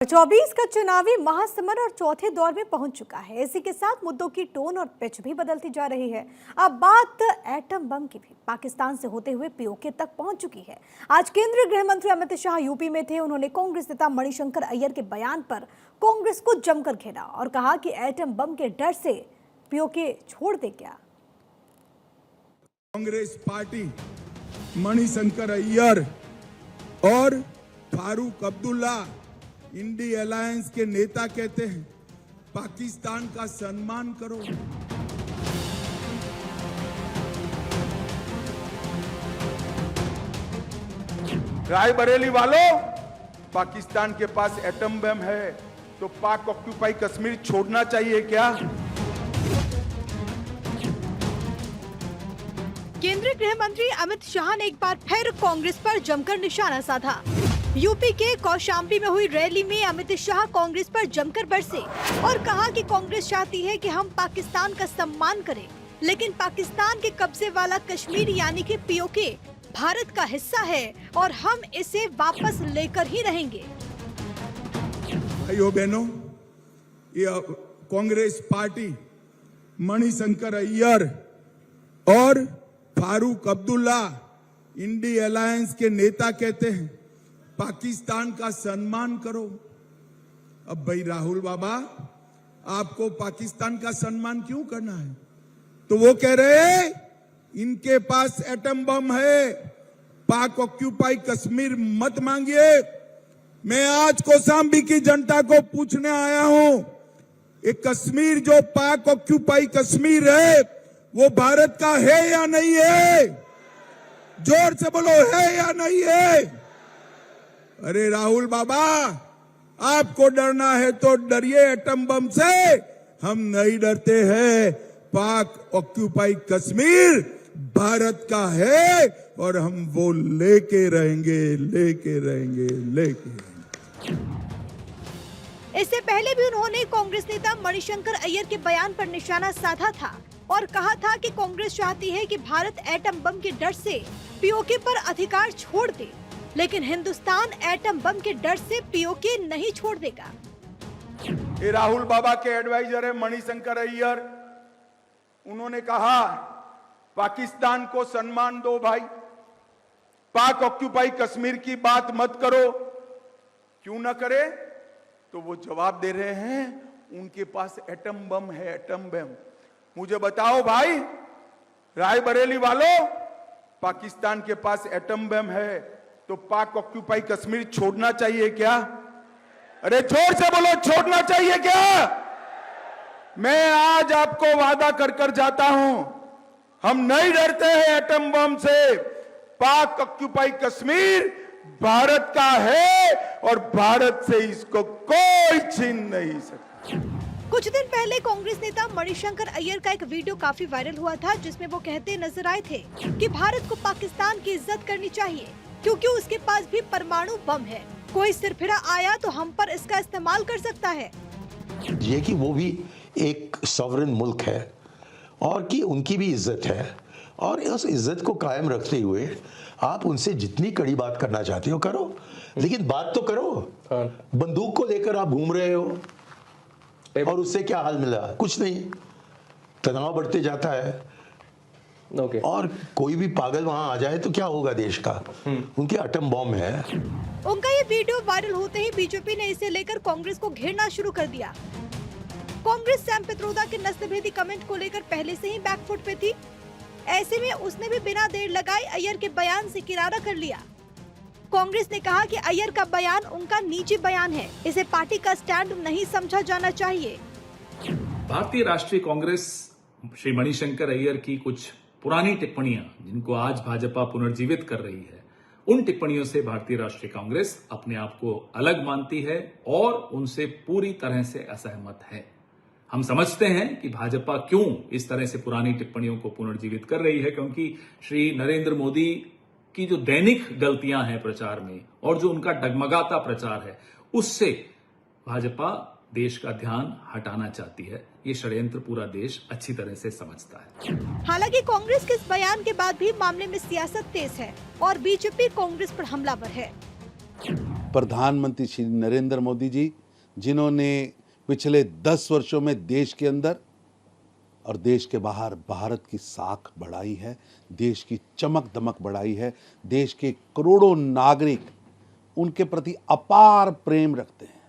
24 का चुनावी महासमर और चौथे दौर में पहुंच चुका है। इसी के साथ मुद्दों की टोन और पिच भी बदलती जा रही है। अब बात एटम बम की भी पाकिस्तान से होते हुए पीओके तक पहुंच चुकी है। आज केंद्रीय गृह मंत्री अमित शाह यूपी में थे। उन्होंने कांग्रेस नेता मणिशंकर अय्यर के बयान पर कांग्रेस को जमकर घेरा और कहा कि एटम बम के डर से पीओके छोड़ दे क्या। कांग्रेस पार्टी मणिशंकर अय्यर और फारूक अब्दुल्ला इंडी अलायंस के नेता कहते हैं पाकिस्तान का सम्मान करो। रायबरेली वालों, पाकिस्तान के पास एटम बम है तो पाक ऑक्यूपाई कश्मीर छोड़ना चाहिए क्या? केंद्रीय गृह मंत्री अमित शाह ने एक बार फिर कांग्रेस पर जमकर निशाना साधा। यूपी के कौशाम्बी में हुई रैली में अमित शाह कांग्रेस पर जमकर बरसे और कहा कि कांग्रेस चाहती है कि हम पाकिस्तान का सम्मान करें, लेकिन पाकिस्तान के कब्जे वाला कश्मीर यानी कि पीओके भारत का हिस्सा है और हम इसे वापस लेकर ही रहेंगे। भाइयों बहनों, ये कांग्रेस पार्टी मणिशंकर अय्यर और फारूक अब्दुल्ला इंडी अलायंस के नेता कहते हैं पाकिस्तान का सम्मान करो। अब भाई राहुल बाबा, आपको पाकिस्तान का सम्मान क्यों करना है? तो वो कह रहे हैं इनके पास एटम बम है, पाक ऑक्यूपाई कश्मीर मत मांगिए। मैं आज कौशाम्बी की जनता को पूछने आया हूं, ये कश्मीर जो पाक ऑक्यूपाई कश्मीर है वो भारत का है या नहीं है? जोर से बोलो, है या नहीं है? अरे राहुल बाबा, आपको डरना है तो डरिए एटम बम से, हम नहीं डरते हैं। पाक ऑक्यूपाई कश्मीर भारत का है और हम वो लेके रहेंगे। इससे पहले भी उन्होंने कांग्रेस नेता मणिशंकर अय्यर के बयान पर निशाना साधा था और कहा था कि कांग्रेस चाहती है कि भारत एटम बम के डर से पीओके पर अधिकार छोड़ दे, लेकिन हिंदुस्तान एटम बम के डर से पीओके नहीं छोड़ देगा। ये राहुल बाबा के एडवाइजर है मणिशंकर अय्यर। उन्होंने कहा पाकिस्तान को सम्मान दो भाई, पाक ऑक्यूपाई कश्मीर की बात मत करो। क्यों ना करे? तो वो जवाब दे रहे हैं उनके पास एटम बम है, एटम बम। मुझे बताओ भाई रायबरेली वालों, पाकिस्तान के पास एटम बम है तो पाक ऑक्यूपाई कश्मीर छोड़ना चाहिए क्या? अरे जोर से बोलो, छोड़ना चाहिए क्या? मैं आज आपको वादा कर जाता हूं, हम नहीं डरते हैं एटम बम से। पाक ऑक्यूपाई कश्मीर भारत का है और भारत से इसको कोई छीन नहीं सकता। कुछ दिन पहले कांग्रेस नेता मणिशंकर अय्यर का एक वीडियो काफी वायरल हुआ था, जिसमें वो कहते नजर आए थे कि भारत को पाकिस्तान की इज्जत करनी चाहिए क्योंकि उसके पास भी परमाणु बम है। कोई सिरफिरा आया तो हम पर इसका इस्तेमाल कर सकता है। ये कि वो भी एक सॉवरेन मुल्क है और कि उनकी भी इज्जत है और उस इज्जत को कायम रखते हुए आप उनसे जितनी कड़ी बात करना चाहते हो करो, लेकिन बात तो करो। बंदूक को लेकर आप घूम रहे हो और उससे क्या हाल मिला? कुछ नहीं, तनाव बढ़ते जाता है। और कोई भी पागल वहां आ जाए तो क्या होगा देश का? उनके एटम बम है। उनका ये वीडियो वायरल होते ही बीजेपी ने इसे लेकर कांग्रेस को घेरना शुरू कर दिया। कांग्रेस सैम पित्रोदा के नस्लभेदी कमेंट को लेकर पहले से ही बैकफुट पे थी। ऐसे में उसने भी बिना देर लगाए अय्यर के बयान से किनारा कर लिया। कांग्रेस ने कहा कि अय्यर का बयान उनका निजी बयान है, इसे पार्टी का स्टैंड नहीं समझा जाना चाहिए। भारतीय राष्ट्रीय कांग्रेस श्री मणिशंकर अय्यर की कुछ पुरानी टिप्पणियां, जिनको आज भाजपा पुनर्जीवित कर रही है, उन टिप्पणियों से भारतीय राष्ट्रीय कांग्रेस अपने आप को अलग मानती है और उनसे पूरी तरह से असहमत है। हम समझते हैं कि भाजपा क्यों इस तरह से पुरानी टिप्पणियों को पुनर्जीवित कर रही है, क्योंकि श्री नरेंद्र मोदी की जो दैनिक गलतियां हैं प्रचार में और जो उनका डगमगाता प्रचार है, उससे भाजपा देश का ध्यान हटाना चाहती है। ये षड्यंत्र पूरा देश अच्छी तरह से समझता है। हालांकि कांग्रेस के इस बयान के बाद भी मामले में सियासत तेज है और बीजेपी कांग्रेस पर हमलावर है। प्रधानमंत्री श्री नरेंद्र मोदी जी, जिन्होंने पिछले 10 वर्षों में देश के अंदर और देश के बाहर भारत की साख बढ़ाई है, देश की चमक दमक बढ़ाई है। देश के करोड़ों नागरिक उनके प्रति अपार प्रेम रखते हैं।